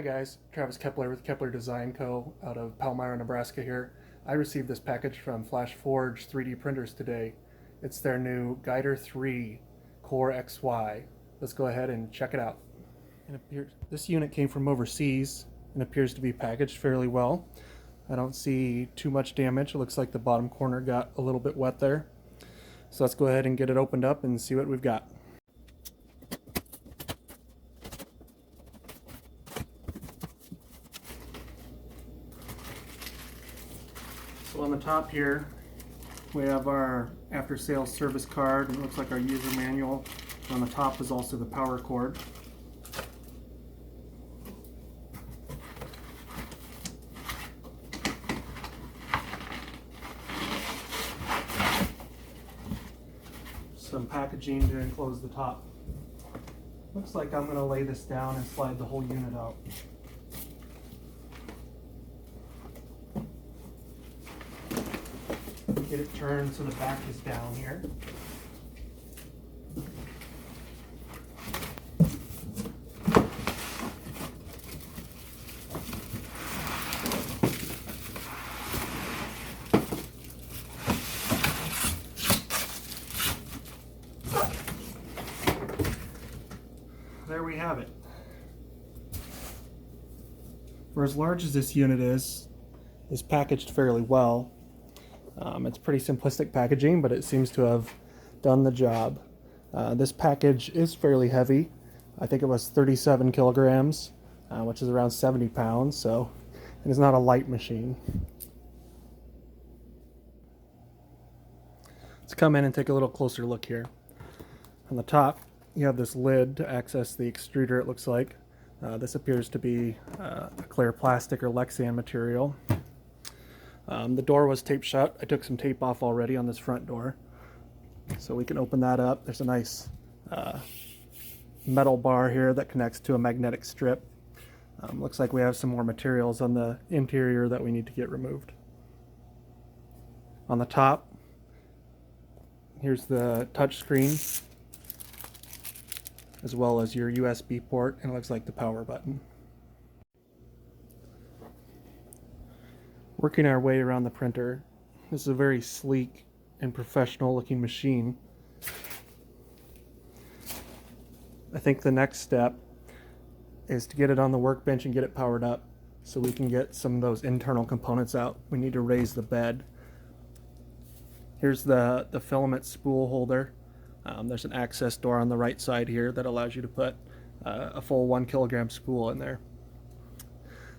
Hi guys, Travis Kepler with Kepler Design Co. out of Palmyra, Nebraska here. I received this package from Flashforge 3D printers today. It's their new Guider 3 Core XY. Let's go ahead and check it out. This unit came from overseas and appears to be packaged fairly well. I don't see too much damage. It looks like the bottom corner got a little bit wet there. So let's go ahead and get it opened up and see what we've got. So on the top here, we have our after-sales service card, and it looks like our user manual. On the top is also the power cord. Some packaging to enclose the top. Looks like I'm going to lay this down and slide the whole unit out. Get it turned so the back is down here. There we have it. For as large as this unit is packaged fairly well. It's pretty simplistic packaging, but it seems to have done the job. This package is fairly heavy. I think it was 37 kilograms, which is around 70 pounds, so it is not a light machine. Let's come in and take a little closer look here. On the top, you have this lid to access the extruder, it looks like. This appears to be a clear plastic or Lexan material. The door was taped shut. I took some tape off already on this front door, so we can open that up. There's a nice metal bar here that connects to a magnetic strip. Looks like we have some more materials on the interior that we need to get removed. On the top, here's the touch screen, as well as your USB port, and it looks like the power button. Working our way around the printer, this is a very sleek and professional looking machine. I think the next step is to get it on the workbench and get it powered up so we can get some of those internal components out. We need to raise the bed. Here's the filament spool holder. There's an access door on the right side here that allows you to put a full 1 kilogram spool in there.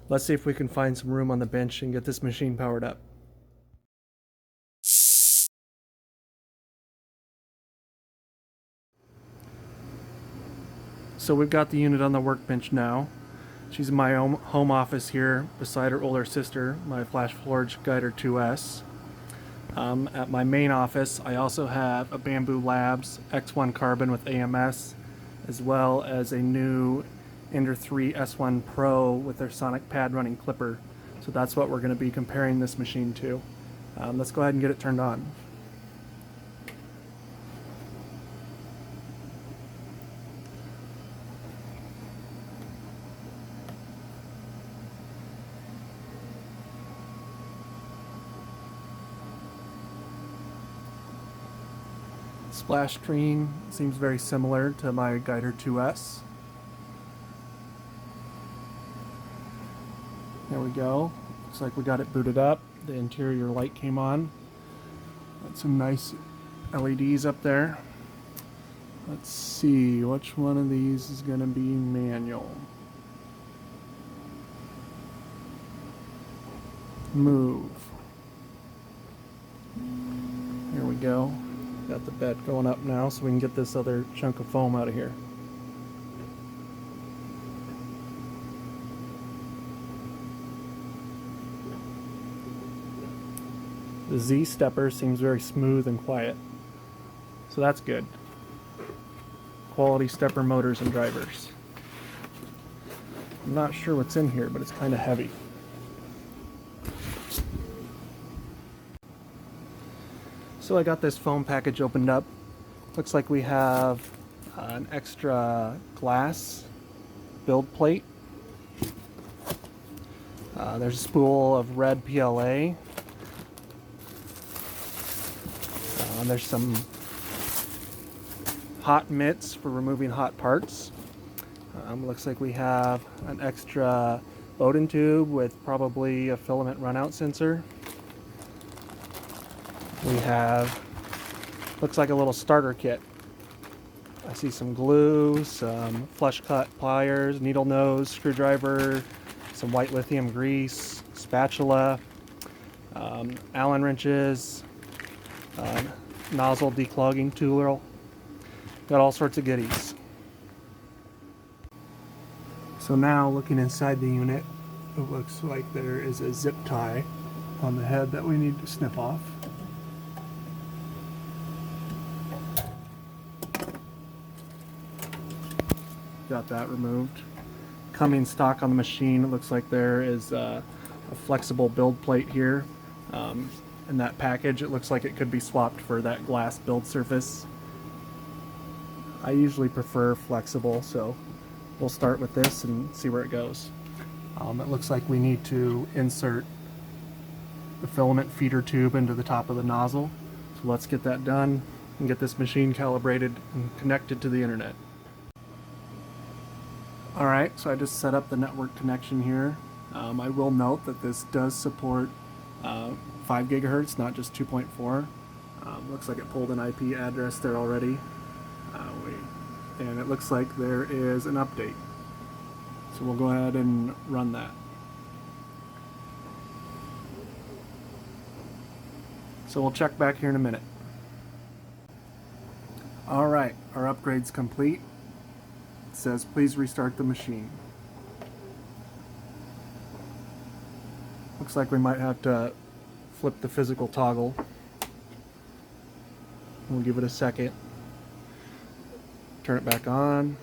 Let's see if we can find some room on the bench and get this machine powered up. So we've got the unit on the workbench now. She's in my home office here beside her older sister, my Flashforge Guider 2S. At my main office, I also have a Bamboo Labs X1 Carbon with AMS, as well as a new Ender 3 S1 Pro with their sonic pad running clipper. So that's what we're going to be comparing this machine to. Let's go ahead and get it turned on. Splash screen seems very similar to my Guider 2S. There we go. Looks like we got it booted up. The interior light came on. Got some nice LEDs up there. Let's see, which one of these is going to be manual? Move. Here we go. Got the bed going up now so we can get this other chunk of foam out of here. The Z stepper seems very smooth and quiet, so that's good. Quality stepper motors and drivers. I'm not sure what's in here, but it's kind of heavy. So I got this foam package opened up. Looks like we have an extra glass build plate There's a spool of red PLA. There's some hot mitts for removing hot parts. Looks like we have an extra Bowden tube with probably a filament runout sensor. We have, looks like a little starter kit. I see some glue, some flush cut pliers, needle nose, screwdriver, some white lithium grease, spatula, Allen wrenches, nozzle declogging tool. Got all sorts of goodies. So now looking inside the unit, it looks like there is a zip tie on the head that we need to snip off. Got that removed. Coming stock on the machine, it looks like there is a flexible build plate here. In that package, it looks like it could be swapped for that glass build surface. I usually prefer flexible, so we'll start with this and see where it goes. It looks like we need to insert the filament feeder tube into the top of the nozzle. So let's get that done and get this machine calibrated and connected to the internet. Alright, so I just set up the network connection here. I will note that this does support 5 gigahertz, not just 2.4. Looks like it pulled an IP address there already. And it looks like there is an update. So we'll go ahead and run that. So we'll check back here in a minute. Alright, our upgrade's complete. It says please restart the machine. Looks like we might have to flip the physical toggle. We'll give it a second. Turn it back on.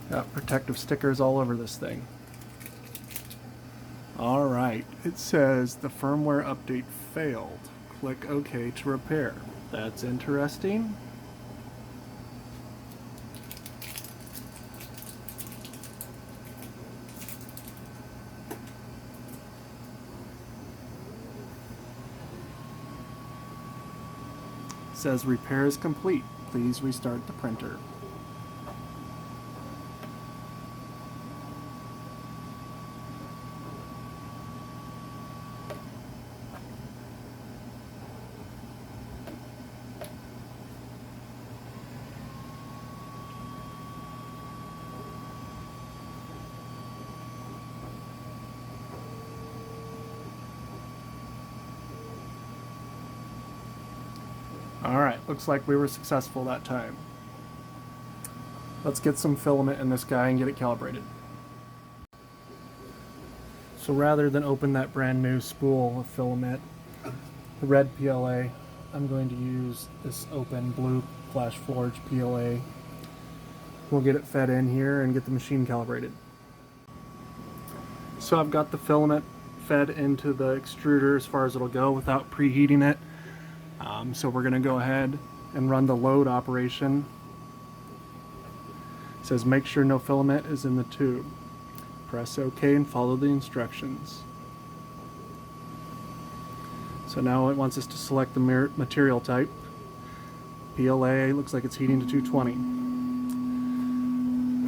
Got protective stickers all over this thing. Alright, it says the firmware update failed. Click OK to repair. That's interesting. It says repair is complete. Please restart the printer. Alright, looks like we were successful that time. Let's get some filament in this guy and get it calibrated. So rather than open that brand new spool of filament, the red PLA, I'm going to use this open blue Flashforge PLA. We'll get it fed in here and get the machine calibrated. So I've got the filament fed into the extruder as far as it'll go without preheating it. So we're going to go ahead and run the load operation. It says make sure no filament is in the tube. Press OK and follow the instructions. So now it wants us to select the material type. PLA looks like it's heating to 220.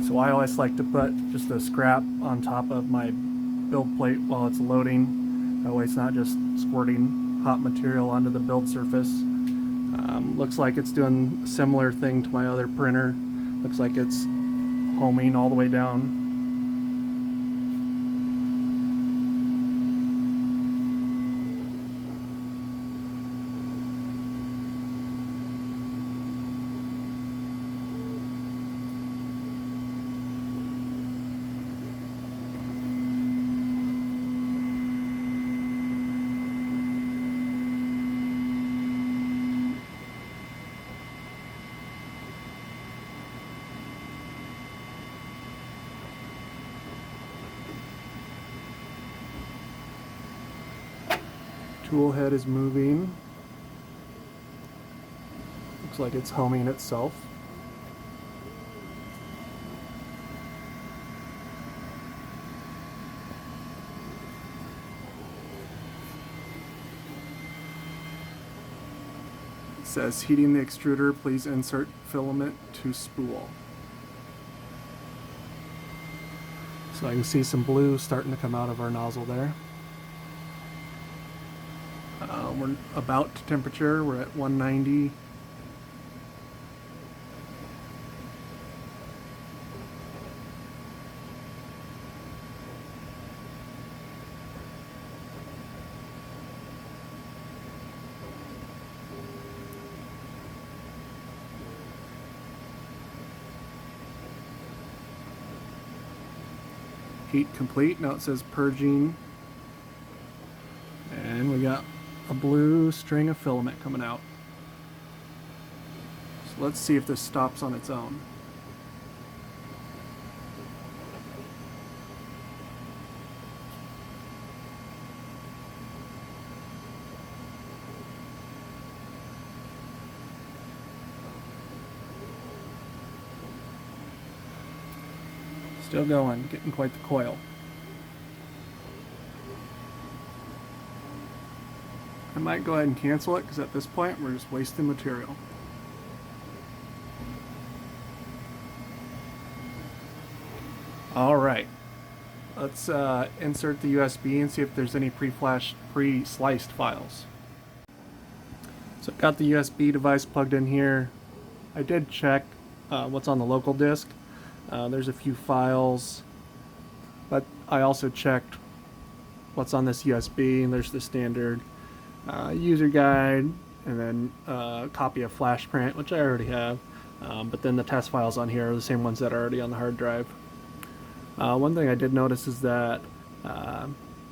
So I always like to put just a scrap on top of my build plate while it's loading. That way it's not just squirting hot material onto the build surface. Looks like it's doing a similar thing to my other printer. Looks like it's homing all the way down. tool head is moving. Looks like it's homing itself. It says heating the extruder, please insert filament to spool. So I can see some blue starting to come out of our nozzle there. We're about to temperature, we're at 190. Heat complete. Now it says purging. And we got a blue string of filament coming out. So let's see if this stops on its own. Still going, getting quite the coil. I might go ahead and cancel it because at this point we're just wasting material. Alright, let's insert the USB and see if there's any pre-sliced files. So I've got the USB device plugged in here. I did check what's on the local disk. There's a few files, but I also checked what's on this USB, and there's the standard user guide, and then a copy of Flash print, which I already have, but then the test files on here are the same ones that are already on the hard drive. One thing I did notice is that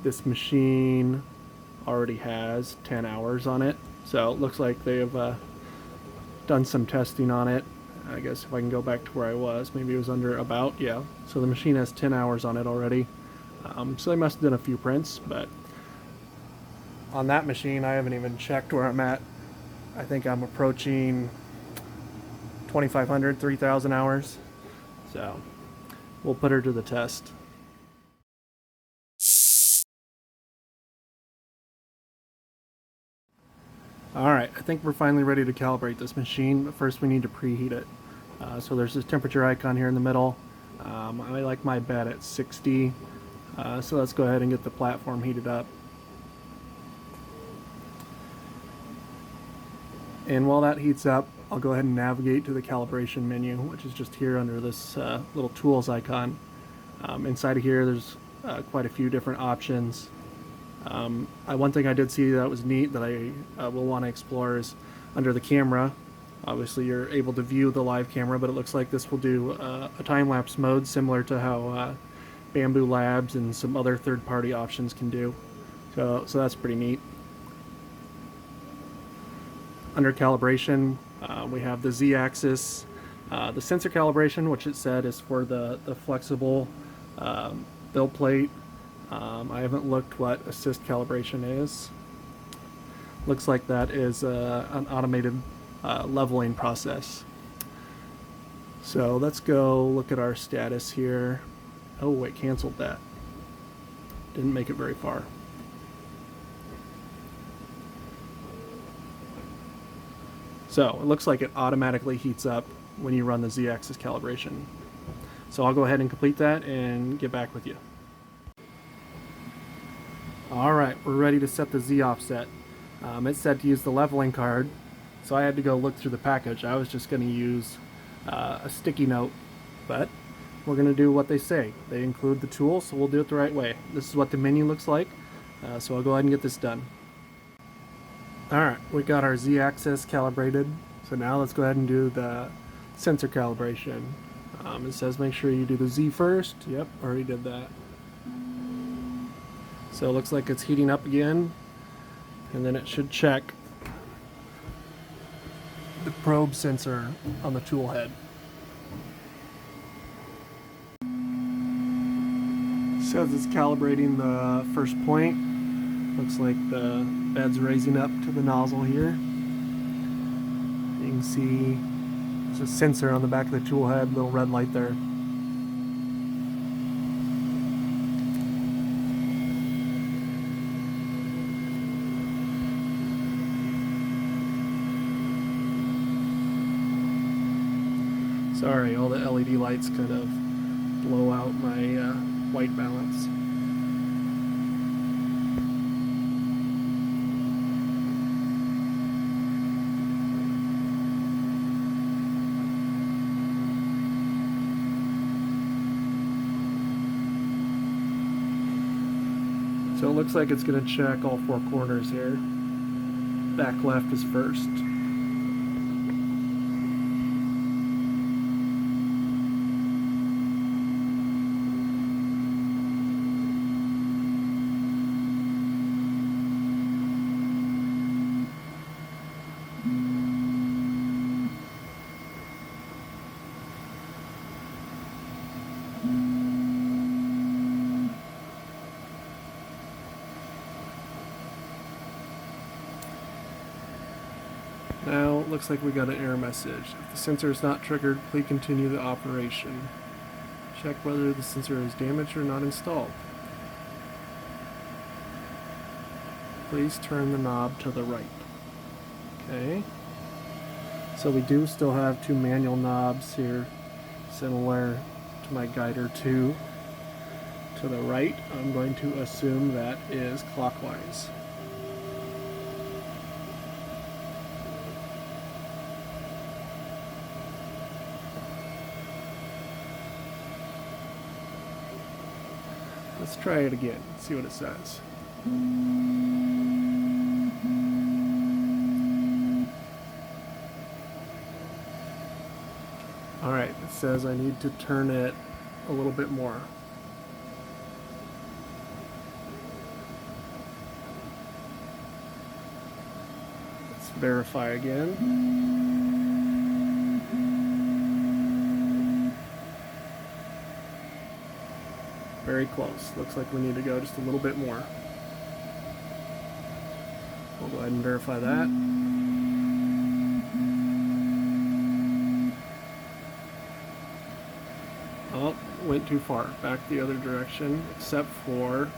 this machine already has 10 hours on it, so it looks like they've done some testing on it. I guess if I can go back to where I was, maybe it was under about, yeah. So the machine has 10 hours on it already. So they must have done a few prints, but on that machine, I haven't even checked where I'm at. I think I'm approaching 2,500, 3,000 hours. So we'll put her to the test. Alright, I think we're finally ready to calibrate this machine, but first we need to preheat it. So there's this temperature icon here in the middle. I like my bed at 60, so let's go ahead and get the platform heated up. And while that heats up, I'll go ahead and navigate to the calibration menu, which is just here under this little tools icon. Inside of here there's quite a few different options. One thing I did see that was neat that I will want to explore is under the camera. Obviously you're able to view the live camera, but it looks like this will do a time-lapse mode similar to how Bamboo Labs and some other third-party options can do. So that's pretty neat. Under calibration, we have the Z-axis, the sensor calibration, which it said is for the flexible build plate. I haven't looked what assist calibration is. Looks like that is an automated leveling process. So let's go look at our status here. Oh, it canceled that. Didn't make it very far. So it looks like it automatically heats up when you run the Z-axis calibration. So I'll go ahead and complete that and get back with you. Alright, we're ready to set the Z offset. It said to use the leveling card, so I had to go look through the package. I was just going to use a sticky note, but we're going to do what they say. They include the tool, so we'll do it the right way. This is what the menu looks like, so I'll go ahead and get this done. Alright, we got our Z-axis calibrated, so now let's go ahead and do the sensor calibration. It says make sure you do the Z first. Yep, already did that. So it looks like it's heating up again, and then it should check the probe sensor on the tool head. It says it's calibrating the first point. Looks like the bed's raising up to the nozzle here. You can see there's a sensor on the back of the tool head, little red light there. Sorry, all the LED lights kind of blow out my white balance. So it looks like it's going to check all four corners here. Back left is first. Now it looks like we got an error message. If the sensor is not triggered, please continue the operation. Check whether the sensor is damaged or not installed. Please turn the knob to the right. Okay. So we do still have two manual knobs here, similar to my guider 2. To the right, I'm going to assume that is clockwise. Let's try it again, see what it says. Alright, it says I need to turn it a little bit more. Let's verify again. Very close. Looks like we need to go just a little bit more. We'll go ahead and verify that. Oh, went too far. Back the other direction, except for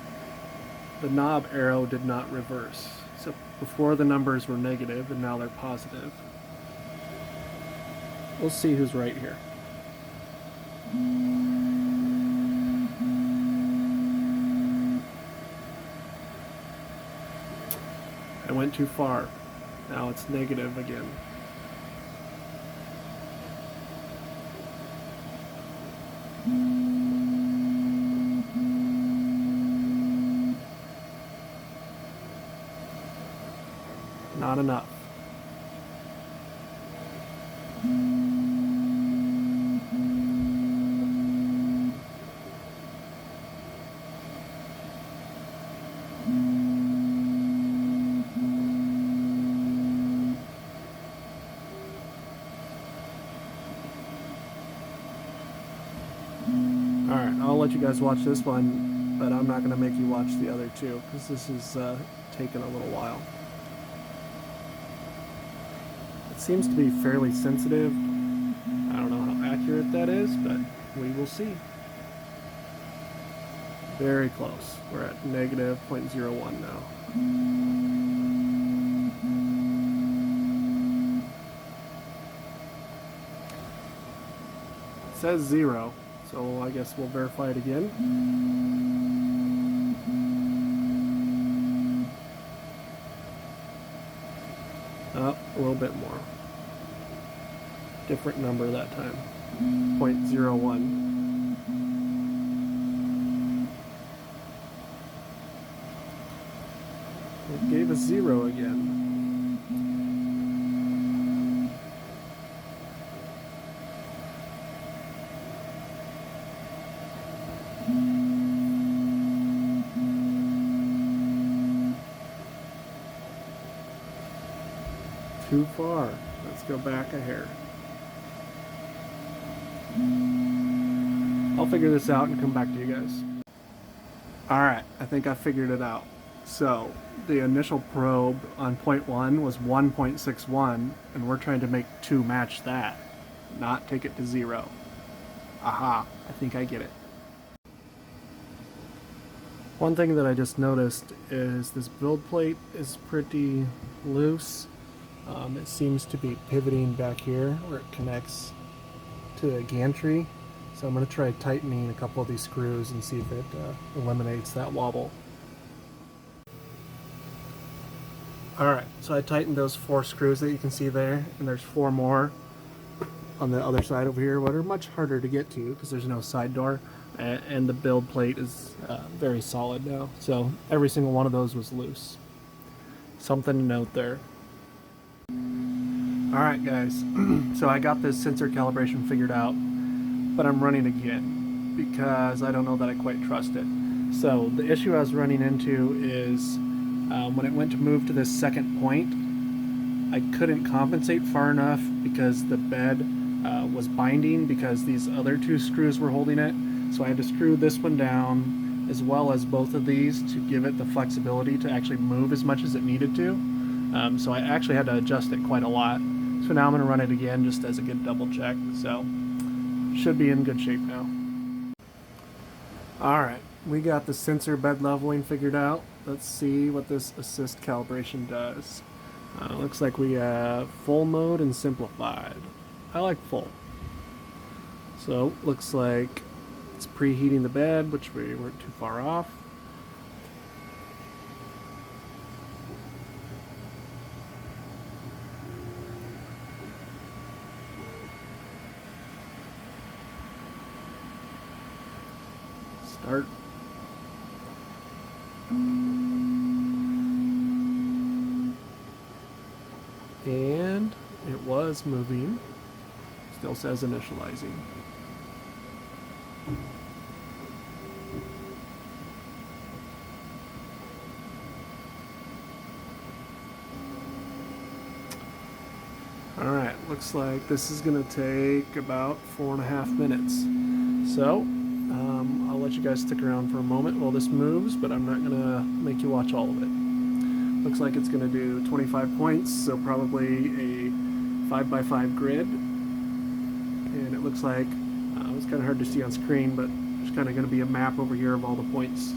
the knob arrow did not reverse. So before the numbers were negative and now they're positive. We'll see who's right here. I went too far. Now it's negative again. Not enough. Alright, I'll let you guys watch this one, but I'm not going to make you watch the other two, because this is taking a little while. It seems to be fairly sensitive. I don't know how accurate that is, but we will see. Very close. We're at negative 0.01 now. It says 0. So I guess we'll verify it again. Up a little bit more. Different number that time. 0.01. It gave us 0 again. Too far. Let's go back a hair. I'll figure this out and come back to you guys. Alright, I think I figured it out. So the initial probe on point 1 was 1.61, and we're trying to make 2 match that, not take it to 0. Aha, I think I get it. One thing that I just noticed is this build plate is pretty loose. It seems to be pivoting back here where it connects to the gantry. So I'm going to try tightening a couple of these screws and see if it eliminates that wobble. Alright, so I tightened those 4 screws that you can see there, and there's 4 more on the other side over here, what are much harder to get to because there's no side door, and the build plate is very solid now. So every single one of those was loose. Something to note there. Alright guys, so I got this sensor calibration figured out, but I'm running again because I don't know that I quite trust it. So the issue I was running into is when it went to move to this second point, I couldn't compensate far enough because the bed was binding because these other 2 screws were holding it. So I had to screw this one down as well as both of these to give it the flexibility to actually move as much as it needed to. So I actually had to adjust it quite a lot. So now I'm going to run it again just as a good double check. So should be in good shape now. Alright, we got the sensor bed leveling figured out. Let's see what this assist calibration does. Looks like we have full mode and simplified. I like full. So looks like it's preheating the bed, which we weren't too far off. Start. And it was moving. Still says initializing. Alright, looks like this is going to take about 4.5 minutes. So, I'll let you guys stick around for a moment while this moves, but I'm not going to make you watch all of it. Looks like it's going to do 25 points, so probably a 5x5 grid. And it looks like, it's kind of hard to see on screen, but there's kind of going to be a map over here of all the points.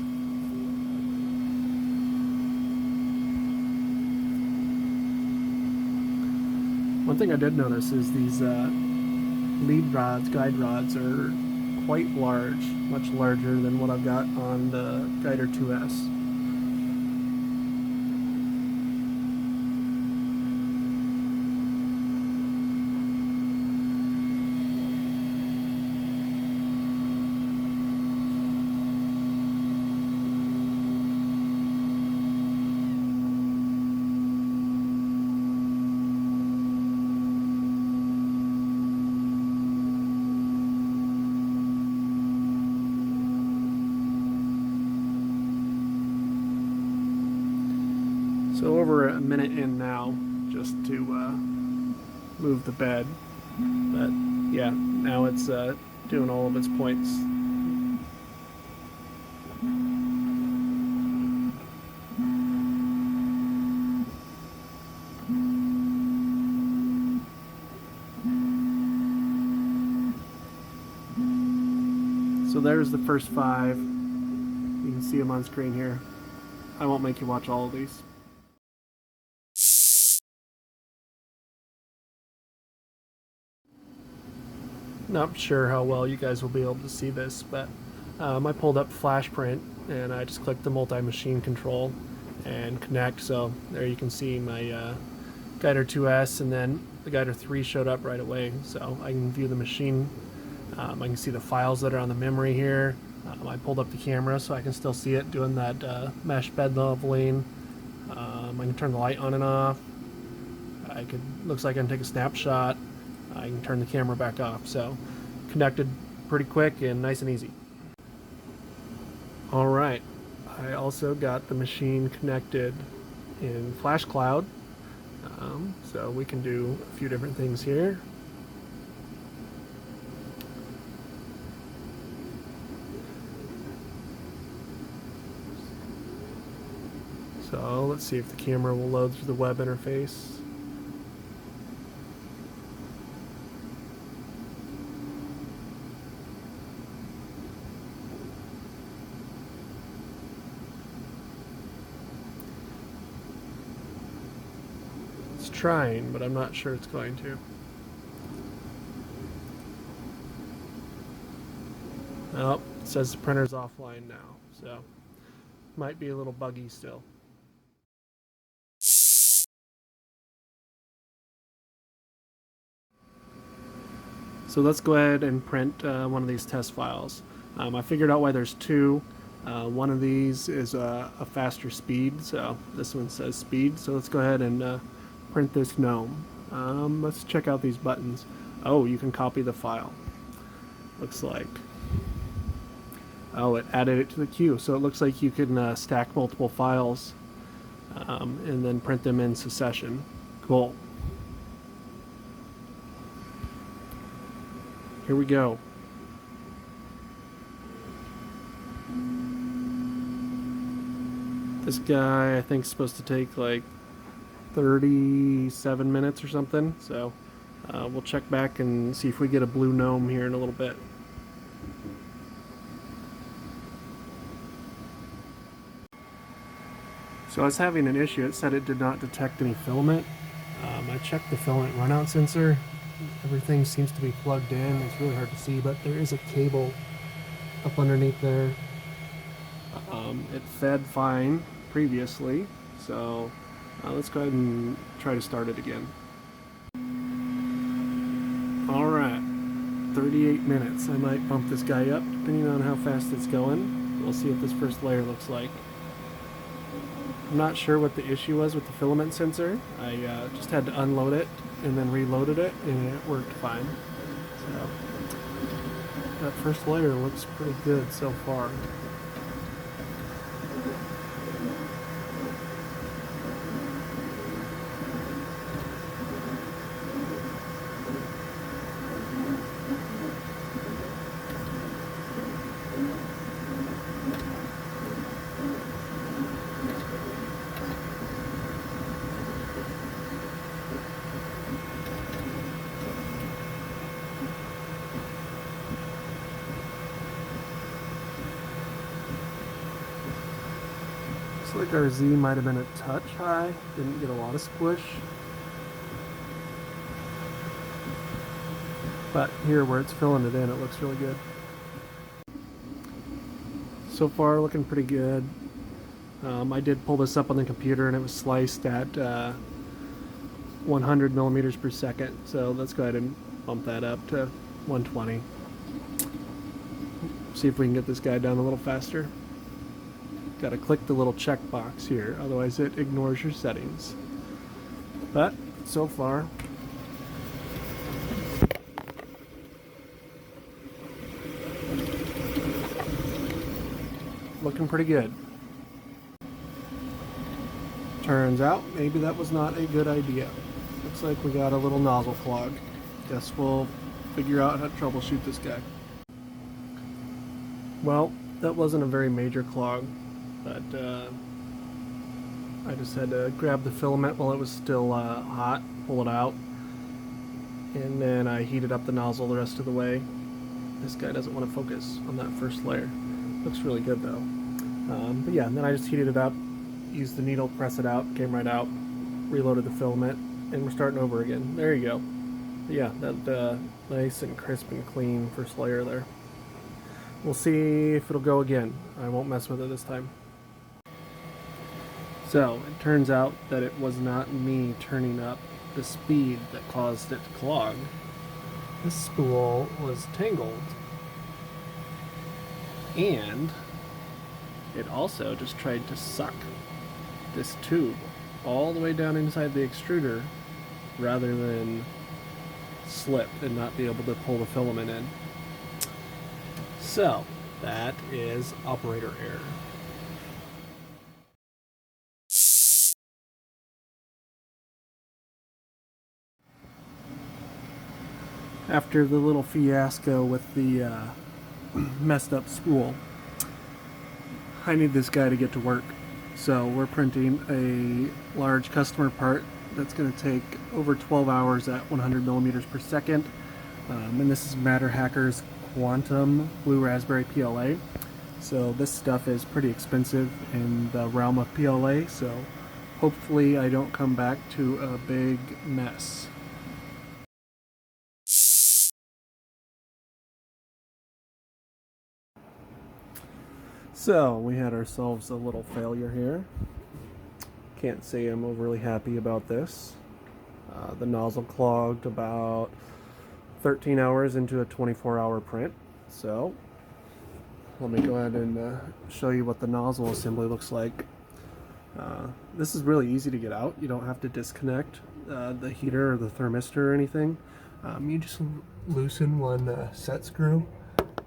One thing I did notice is these lead rods, guide rods, are quite large, much larger than what I've got on the Guider 2S. So over a minute in now, just to move the bed. But yeah, now it's doing all of its points. So there's the first 5. You can see them on screen here. I won't make you watch all of these. Not sure how well you guys will be able to see this, but I pulled up Flashprint and I just clicked the multi-machine control and connect. So there you can see my Guider 2S, and then the Guider 3 showed up right away. So I can view the machine. I can see the files that are on the memory here. I pulled up the camera so I can still see it doing that mesh bed leveling. I can turn the light on and off. Looks like I can take a snapshot. I can turn the camera back off. So connected pretty quick and nice and easy. Alright, I also got the machine connected in Flash Cloud. So we can do a few different things here. So let's see if the camera will load through the web interface. It's trying, but I'm not sure it's going to. Oh, it says the printer's offline now, so might be a little buggy still. So let's go ahead and print one of these test files. I figured out why there's two. One of these is a faster speed, so this one says speed. So let's go ahead and print this gnome. Let's check out these buttons. Oh, you can copy the file. Looks like. Oh, it added it to the queue. So it looks like you can stack multiple files and then print them in succession. Cool. Here we go. This guy, I think, is supposed to take like 37 minutes or something. So we'll check back and see if we get a blue gnome here in a little bit. So I was having an issue. It said it did not detect any filament. I checked the filament runout sensor. Everything seems to be plugged in. It's really hard to see, but there is a cable up underneath there. It fed fine previously, so let's go ahead and try to start it again. Alright, 38 minutes. I might bump this guy up depending on how fast it's going. We'll see what this first layer looks like. I'm not sure what the issue was with the filament sensor. I just had to unload it and then reloaded it, and it worked fine. So that first layer looks pretty good so far. Looks like our Z might have been a touch high, didn't get a lot of squish. But here where it's filling it in, it looks really good. So far looking pretty good. I did pull this up on the computer and it was sliced at 100 millimeters per second. So let's go ahead and bump that up to 120. See if we can get this guy done a little faster. Got to click the little checkbox here, otherwise it ignores your settings. But so far, looking pretty good. Turns out maybe that was not a good idea. Looks like we got a little nozzle clog. Guess we'll figure out how to troubleshoot this guy. Well, that wasn't a very major clog. But I just had to grab the filament while it was still hot, pull it out, and then I heated up the nozzle the rest of the way. This guy doesn't want to focus on that first layer. Looks really good though. But yeah, and then I just heated it up, used the needle, press it out, came right out, reloaded the filament, and we're starting over again. There you go. But yeah, that nice and crisp and clean first layer there. We'll see if it'll go again. I won't mess with it this time. So, it turns out that it was not me turning up the speed that caused it to clog. This spool was tangled. And it also just tried to suck this tube all the way down inside the extruder rather than slip and not be able to pull the filament in. So, that is operator error. After the little fiasco with the messed up spool, I need this guy to get to work. So we're printing a large customer part that's going to take over 12 hours at 100 millimeters per second. And this is Matter Hacker's Quantum Blue Raspberry PLA. So this stuff is pretty expensive in the realm of PLA, so hopefully I don't come back to a big mess. So we had ourselves a little failure here. Can't say I'm overly happy about this. The nozzle clogged about 13 hours into a 24-hour print. So let me go ahead and show you what the nozzle assembly looks like. This is really easy to get out. You don't have to disconnect the heater or the thermistor or anything. You just loosen one set screw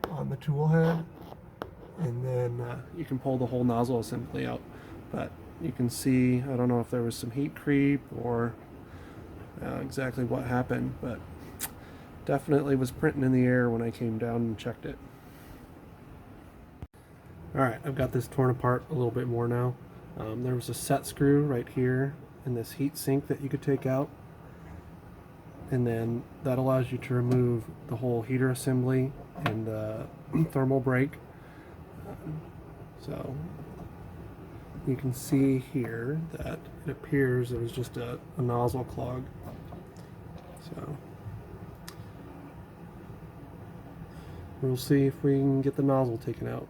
on the tool head, and then you can pull the whole nozzle assembly out. But you can see, I don't know if there was some heat creep or exactly what happened, but definitely was printing in the air when I came down and checked it. Alright, I've got this torn apart a little bit more now. There was a set screw right here in this heat sink that you could take out, and then that allows you to remove the whole heater assembly and the thermal brake. So you can see here that it appears it was just a nozzle clog. So we'll see if we can get the nozzle taken out.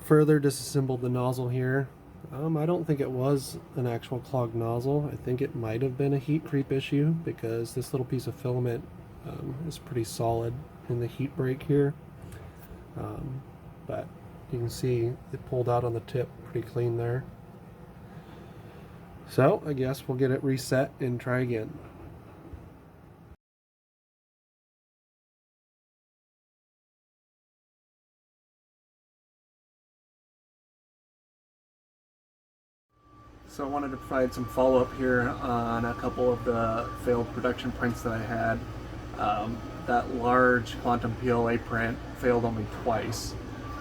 Further disassembled the nozzle here. I don't think it was an actual clogged nozzle. I think it might have been a heat creep issue because this little piece of filament is pretty solid in the heat break here. But you can see it pulled out on the tip pretty clean there. So I guess we'll get it reset and try again. So I wanted to provide some follow-up here on a couple of the failed production prints that I had. That large quantum PLA print failed only twice.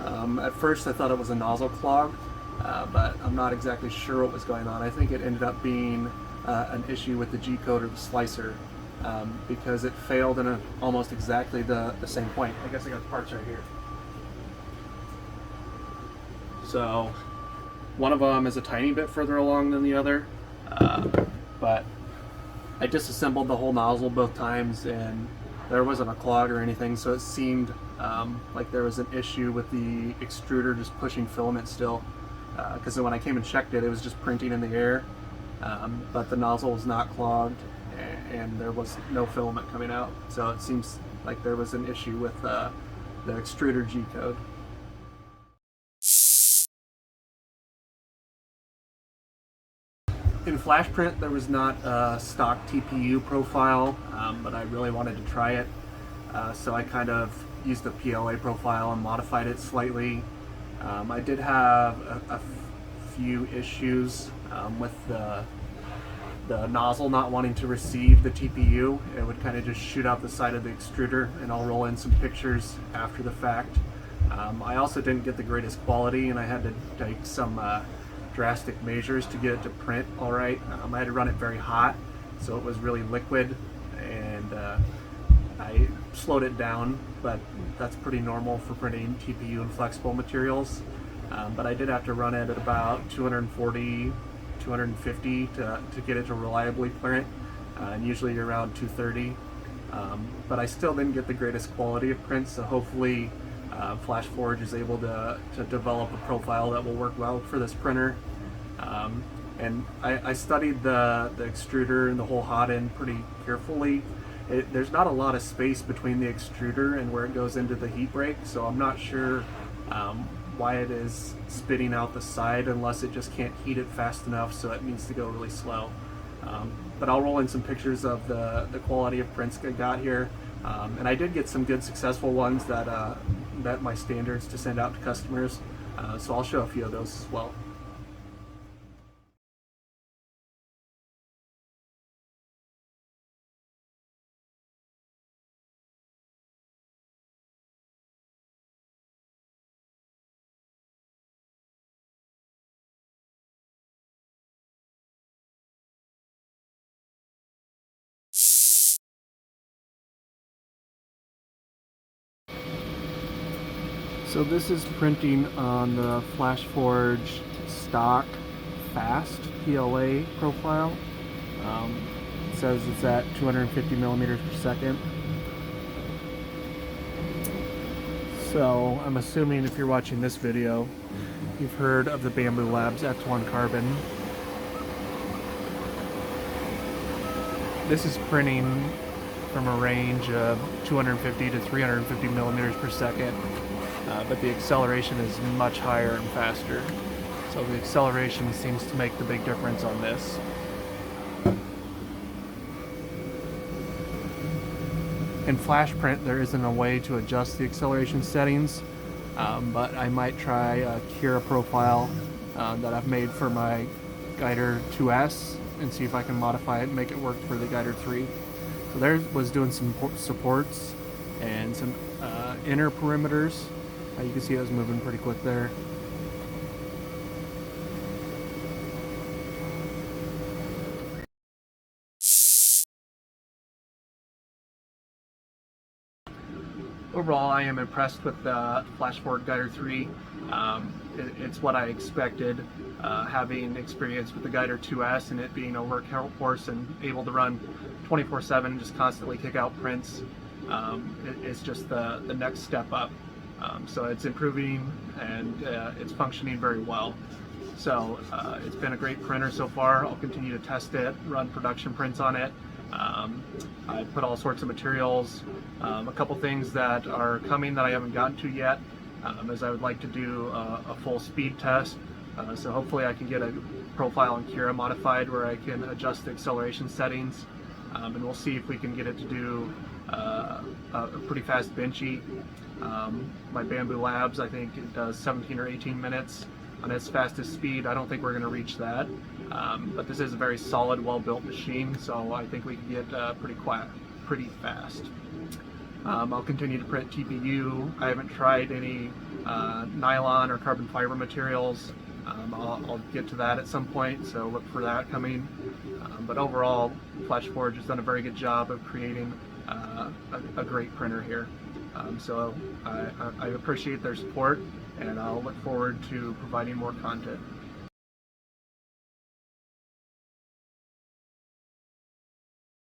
At first I thought it was a nozzle clog, but I'm not exactly sure what was going on. I think it ended up being an issue with the G-code or the slicer, because it failed in almost exactly the same point. I guess I got the parts right here. So one of them is a tiny bit further along than the other, but I disassembled the whole nozzle both times and there wasn't a clog or anything, so it seemed like there was an issue with the extruder just pushing filament still, because when I came and checked it, it was just printing in the air, but the nozzle was not clogged and there was no filament coming out, so it seems like there was an issue with the extruder G-code. In Flashprint, there was not a stock TPU profile, but I really wanted to try it. So I kind of used the PLA profile and modified it slightly. I did have a few issues with the nozzle not wanting to receive the TPU. It would kind of just shoot out the side of the extruder, and I'll roll in some pictures after the fact. I also didn't get the greatest quality, and I had to take some drastic measures to get it to print all right. I had to run it very hot, so it was really liquid, and I slowed it down, but that's pretty normal for printing TPU and flexible materials. But I did have to run it at about 240, 250 to get it to reliably print, and usually around 230. But I still didn't get the greatest quality of print, so hopefully Flashforge is able to develop a profile that will work well for this printer. And I studied the extruder and the whole hot end pretty carefully. There's not a lot of space between the extruder and where it goes into the heat break, so I'm not sure why it is spitting out the side unless it just can't heat it fast enough, so it needs to go really slow. But I'll roll in some pictures of the quality of prints I got here. And I did get some good successful ones that met my standards to send out to customers, so I'll show a few of those as well. So this is printing on the Flashforge stock fast PLA profile. It says it's at 250 millimeters per second. So I'm assuming if you're watching this video, you've heard of the Bamboo Labs X1 Carbon. This is printing from a range of 250 to 350 millimeters per second, but the acceleration is much higher and faster. So the acceleration seems to make the big difference on this. In Flash Print, there isn't a way to adjust the acceleration settings, but I might try a Kira profile that I've made for my Guider 2S and see if I can modify it and make it work for the Guider 3. So there was doing some supports and some inner perimeters. You can see I was moving pretty quick there. Overall, I am impressed with the Flashforge Guider 3. It's what I expected, having experience with the Guider 2S and it being a workhorse and able to run 24/7, just constantly kick out prints. It's just the next step up. So it's improving and it's functioning very well. So it's been a great printer so far. I'll continue to test it, run production prints on it. I put all sorts of materials, a couple things that are coming that I haven't gotten to yet, as I would like to do a full speed test. So hopefully I can get a profile in Kira modified where I can adjust the acceleration settings, and we'll see if we can get it to do a pretty fast benchy. My Bamboo Labs, I think it does 17 or 18 minutes on its fastest speed. I don't think we're going to reach that, but this is a very solid, well-built machine, so I think we can get pretty fast. I'll continue to print TPU. I haven't tried any nylon or carbon fiber materials. I'll get to that at some point, so look for that coming. But overall, Flashforge has done a very good job of creating a great printer here. So I appreciate their support, and I'll look forward to providing more content.